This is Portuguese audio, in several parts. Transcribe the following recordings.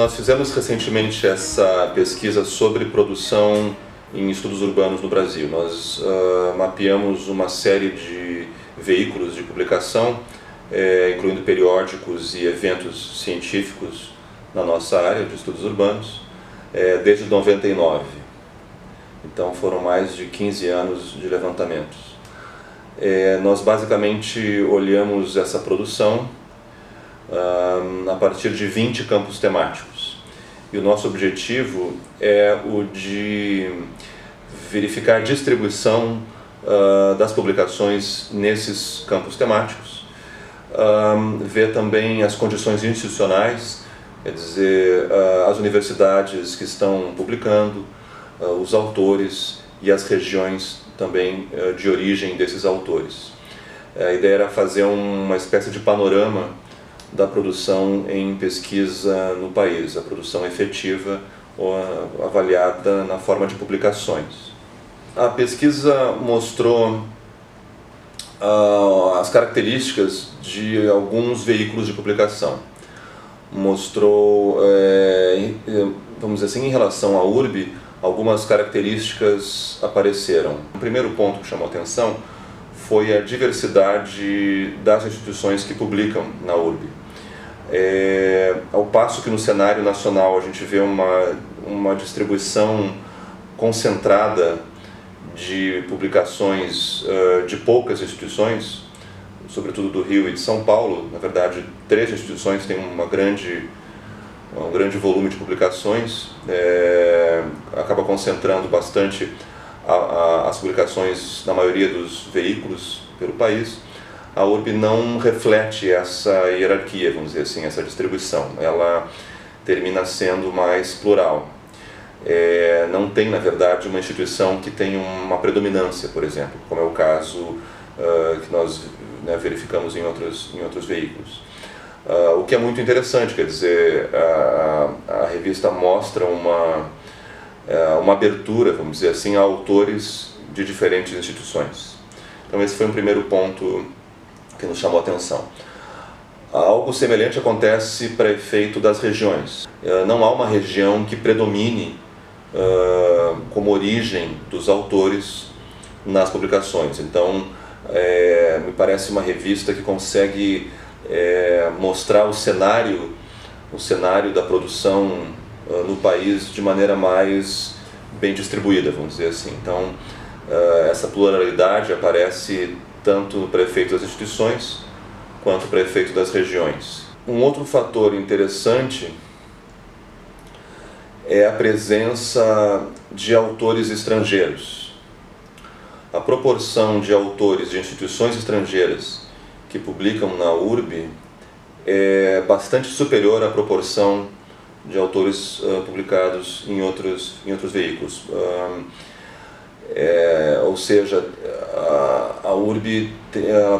Nós fizemos recentemente essa pesquisa sobre produção em estudos urbanos no Brasil. Nós mapeamos uma série de veículos de publicação, incluindo periódicos e eventos científicos na nossa área de estudos urbanos, desde 99. Então foram mais de 15 anos de levantamentos. Nós basicamente olhamos essa produção a partir de 20 campos temáticos. E o nosso objetivo é o de verificar a distribuição das publicações nesses campos temáticos, ver também as condições institucionais, quer dizer, as universidades que estão publicando, os autores e as regiões também de origem desses autores. A ideia era fazer uma espécie de panorama da produção em pesquisa no país, a produção efetiva ou avaliada na forma de publicações. A pesquisa mostrou as características de alguns veículos de publicação. Mostrou, vamos dizer assim, em relação à URB, algumas características apareceram. O primeiro ponto que chamou a atenção foi a diversidade das instituições que publicam na URB. Ao passo que no cenário nacional a gente vê uma distribuição concentrada de publicações de poucas instituições, sobretudo do Rio e de São Paulo. Na verdade, 3 instituições têm um grande volume de publicações, acaba concentrando bastante as publicações na maioria dos veículos pelo país. A URB não reflete essa hierarquia, vamos dizer assim, essa distribuição. Ela termina sendo mais plural. Não tem, na verdade, uma instituição que tem uma predominância, por exemplo, como é o caso que nós verificamos em outros veículos. O que é muito interessante, quer dizer, a revista mostra uma abertura, vamos dizer assim, a autores de diferentes instituições. Então esse foi um primeiro ponto que nos chamou a atenção. Algo semelhante acontece para efeito das regiões. Não há uma região que predomine como origem dos autores nas publicações. Então, me parece uma revista que consegue mostrar o cenário da produção no país de maneira mais bem distribuída, vamos dizer assim. Então, essa pluralidade aparece tanto para efeito das instituições quanto para efeito das regiões. Um outro fator interessante é a presença de autores estrangeiros. A proporção de autores de instituições estrangeiras que publicam na URB é bastante superior à proporção de autores publicados em outros veículos. Ou seja, a URB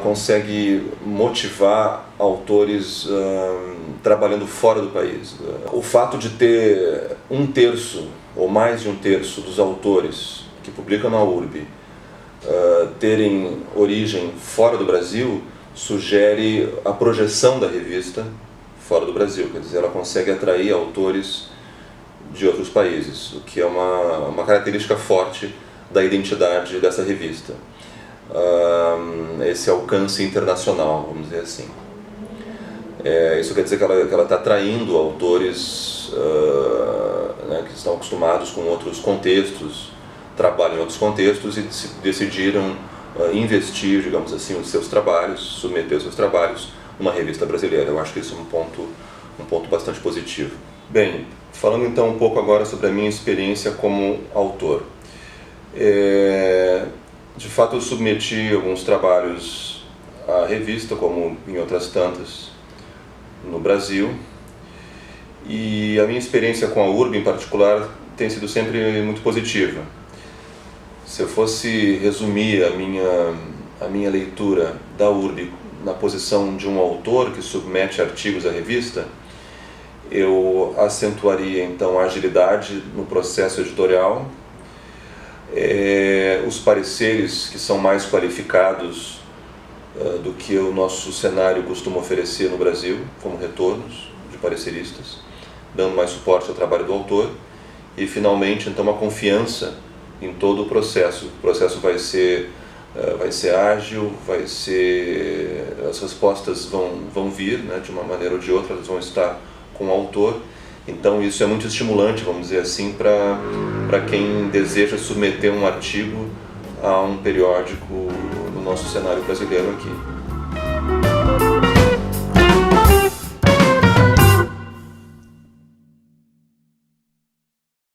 consegue motivar autores trabalhando fora do país. O fato de ter 1/3 ou mais de 1/3 dos autores que publicam na URB terem origem fora do Brasil sugere a projeção da revista fora do Brasil, quer dizer, ela consegue atrair autores de outros países, o que é uma característica forte da identidade dessa revista, esse alcance internacional, vamos dizer assim. Isso quer dizer que ela está atraindo autores que estão acostumados com outros contextos, trabalham em outros contextos e decidiram investir, digamos assim, os seus trabalhos, submeter os seus trabalhos numa revista brasileira. Eu acho que isso é um ponto bastante positivo. Bem, falando então um pouco agora sobre a minha experiência como autor. De fato, eu submeti alguns trabalhos à revista, como em outras tantas no Brasil, e a minha experiência com a URB em particular tem sido sempre muito positiva. Se eu fosse resumir a minha leitura da URB na posição de um autor que submete artigos à revista, eu acentuaria então a agilidade no processo editorial, os pareceres que são mais qualificados do que o nosso cenário costuma oferecer no Brasil, como retornos de pareceristas. dando mais suporte ao trabalho do autor, e finalmente então uma confiança em todo o processo. O processo vai ser ágil, as respostas vão vir, né, de uma maneira ou de outra, elas vão estar com o autor. Então isso é muito estimulante, vamos dizer assim, para quem deseja submeter um artigo a um periódico no nosso cenário brasileiro aqui.